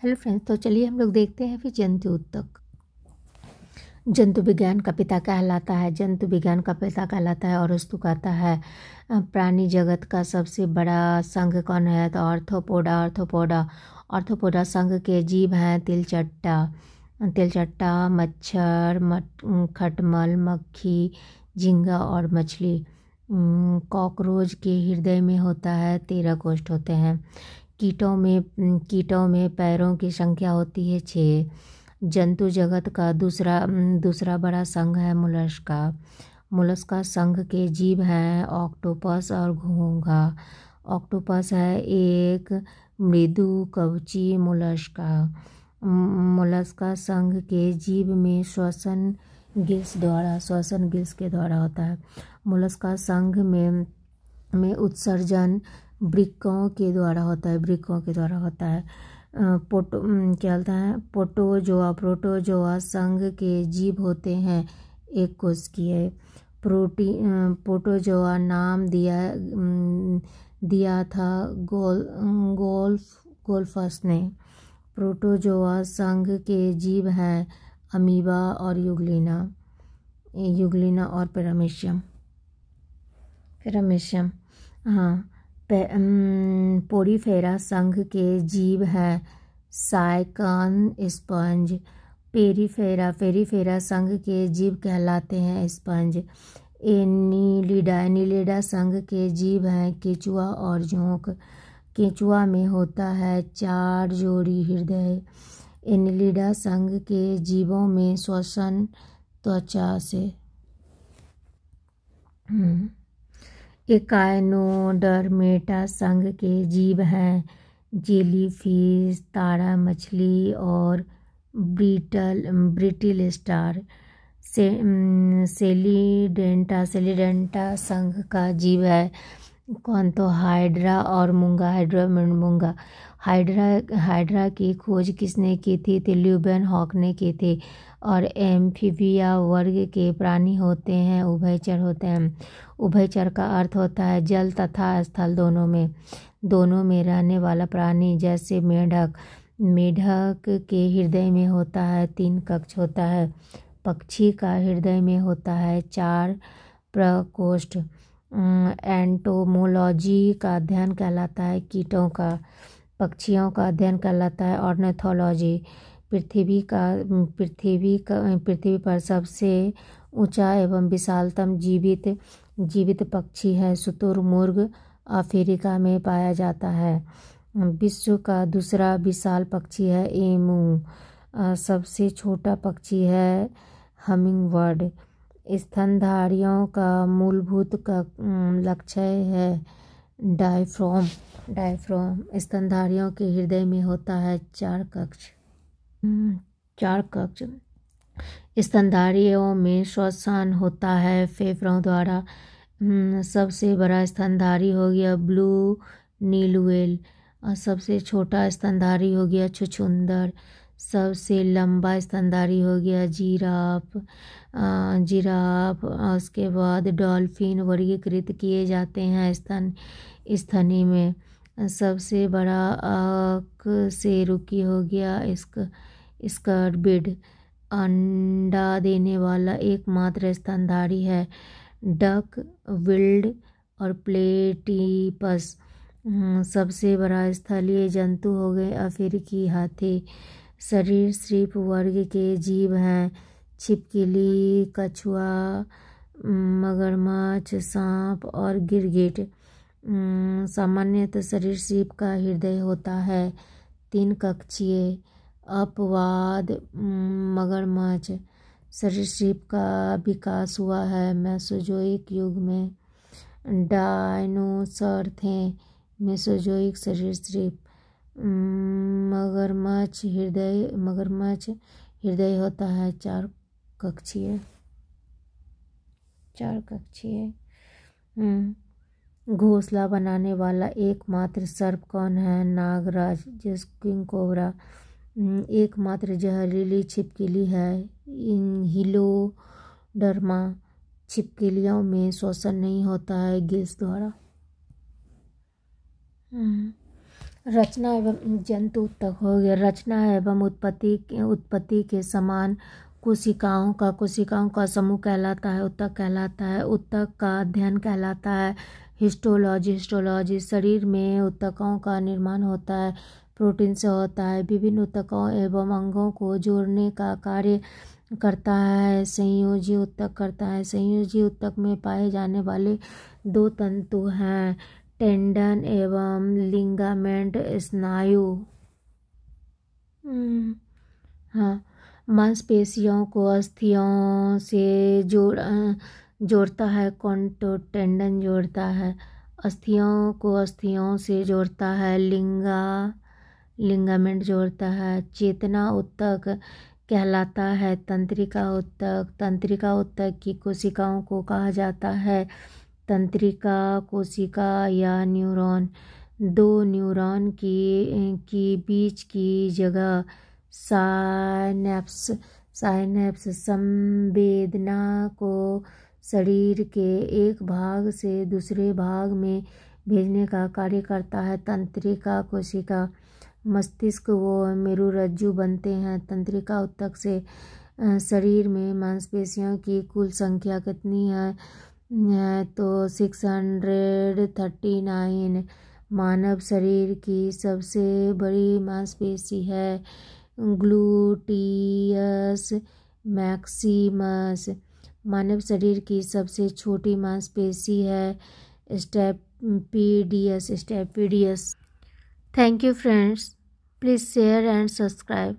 Hello friends, तो चलिए हम लोग देखते हैं फिर जंतु ऊतक। जंतु विज्ञान का पिता कहलाता है। जंतु विज्ञान का पिता कहलाता है और स्तु कहता है प्राणी जगत का सबसे बड़ा संघ कौन है? तो ऑर्थोपोडा। ऑर्थोपोडा संघ के जीव हैं तिलचट्टा, मच्छर, खटमल, मक्खी, झींगा और मछली। कॉकरोच के हृदय में होता है 13 कोष्ठ होते हैं। कीटों में पैरों की संख्या होती है 6। जंतु जगत का दूसरा बड़ा संघ है मोलस्का। मोलस्का संघ के जीव हैं ऑक्टोपस और घोंघा। ऑक्टोपस है एक मृदु कवची मोलस्का। मोलस्का संघ के जीव में श्वसन गिल्स के द्वारा होता है। मोलस्का संघ में उत्सर्जन वृक्कों के द्वारा होता है। प्रोटोजोआ संघ के जीव होते हैं एक कोशिकीय। प्रोटोजोआ नाम दिया था गोल्फस ने। प्रोटोजोआ संघ के जीव हैं अमीबा और यूग्लिना और पैरामीशियम। पोरीफेरा संघ के जीव हैं साइकान स्पंज। पेरीफेरा संघ के जीव कहलाते हैं स्पंज। एनिलिडा संघ के जीव हैं केंचुआ और जोंक। केंचुआ में होता है 4 जोड़ी हृदय। एनिलिडा संघ के जीवों में श्वसन त्वचा से। एकाइनोडर्मेटा संघ के जीव हैं जेलीफिश, तारा मछली और ब्रिटिल स्टार। सेलिडेंटा संघ का जीव है कौन? तो हाइड्रा और मूंगा। हाइड्रा की खोज किसने की थी? तो ल्यूबेन हॉक ने की थी। और एम्फीबिया वर्ग के प्राणी होते हैं उभयचर होते हैं। उभयचर का अर्थ होता है जल तथा स्थल दोनों में रहने वाला प्राणी। जैसे मेढक के हृदय में होता है 3 कक्ष होता है। पक्षी का हृदय में होता है 4 प्रकोष्ठ। एंटोमोलॉजी का अध्ययन कहलाता है कीटों का। पक्षियों का अध्ययन कहलाता है ऑर्निथोलॉजी। पृथ्वी पर सबसे ऊंचा एवं विशालतम जीवित पक्षी है शुतुरमुर्ग। अफ्रीका में पाया जाता है। विश्व का दूसरा विशाल पक्षी है एमू। सबसे छोटा पक्षी है हमिंगबर्ड। स्तनधारियों का मूलभूत लक्ष्य है डायफ्राम। स्तनधारियों के हृदय में होता है 4 कक्ष। स्तनधारियों में श्वसन होता है फेफड़ों द्वारा। सबसे बड़ा स्तनधारी हो गया ब्लू नील व्हेल और सबसे छोटा स्तनधारी हो गया छुछुंदर। सबसे लंबा स्तनधारी हो गया जिराफ। उसके बाद डॉल्फिन वर्गीकृत किए जाते हैं स्तनी में। सबसे बड़ा अकशेरुकी हो गया स्कर्बिड। अंडा देने वाला एकमात्र स्तनधारी है डक विल्ड और प्लेटिपस। सबसे बड़ा स्थलीय जंतु हो गए अफ्रीकी हाथी। सरीसृप वर्ग के जीव हैं छिपकली, कछुआ, मगरमच्छ, सांप और गिरगिट। सामान्यतः सरीसृप का हृदय होता है 3 कक्षीय। अपवाद मगरमच्छ। सरीसृप का विकास हुआ है मेसोजोइक युग में। डायनोसर थे मेसोजोइक सरीसृप। मगरमच्छ हृदय होता है 4 कक्षीय। घोंसला बनाने वाला एकमात्र सर्प कौन है? नागराज किंग कोबरा। एकमात्र जहरीली छिपकली है हिलोडर्मा। छिपकलियों में श्वसन नहीं होता है गिल्स द्वारा। रचना एवं जंतु ऊतक हो गया। रचना एवं उत्पत्ति के समान कोशिकाओं का समूह कहलाता है, ऊतक कहलाता है। ऊतक का अध्ययन कहलाता है हिस्टोलॉजी। शरीर में ऊतकों का निर्माण होता है, प्रोटीन से होता है। विभिन्न ऊतकों एवं अंगों को जोड़ने का कार्य करता है संयोजी ऊतक करता है। संयोजी ऊतक में पाए जाने वाले दो तंतु हैं टेंडन एवं लिगामेंट स्नायु। हाँ, मांसपेशियों को अस्थियों से जोड़ता है। कौन? तो टेंडन जोड़ता है। अस्थियों को अस्थियों से जोड़ता है। लिगामेंट जोड़ता है। चेतना ऊतक कहलाता है तंत्रिका ऊतक। तंत्रिका ऊतक की कोशिकाओं को कहा जाता है तंत्रिका कोशिका या न्यूरॉन। दो न्यूरॉन की बीच की जगह साइनेप्स संवेदना को शरीर के एक भाग से दूसरे भाग में भेजने का कार्य करता है तंत्रिका कोशिका। मस्तिष्क व मेरुरज्जु बनते हैं तंत्रिका ऊतक से। शरीर में मांसपेशियों की कुल संख्या कितनी है? तो 639। मानव शरीर की सबसे बड़ी मांसपेशी है ग्लूटियस मैक्सिमस। मानव शरीर की सबसे छोटी मांसपेशी है stapedius. Thank you friends, please share and subscribe.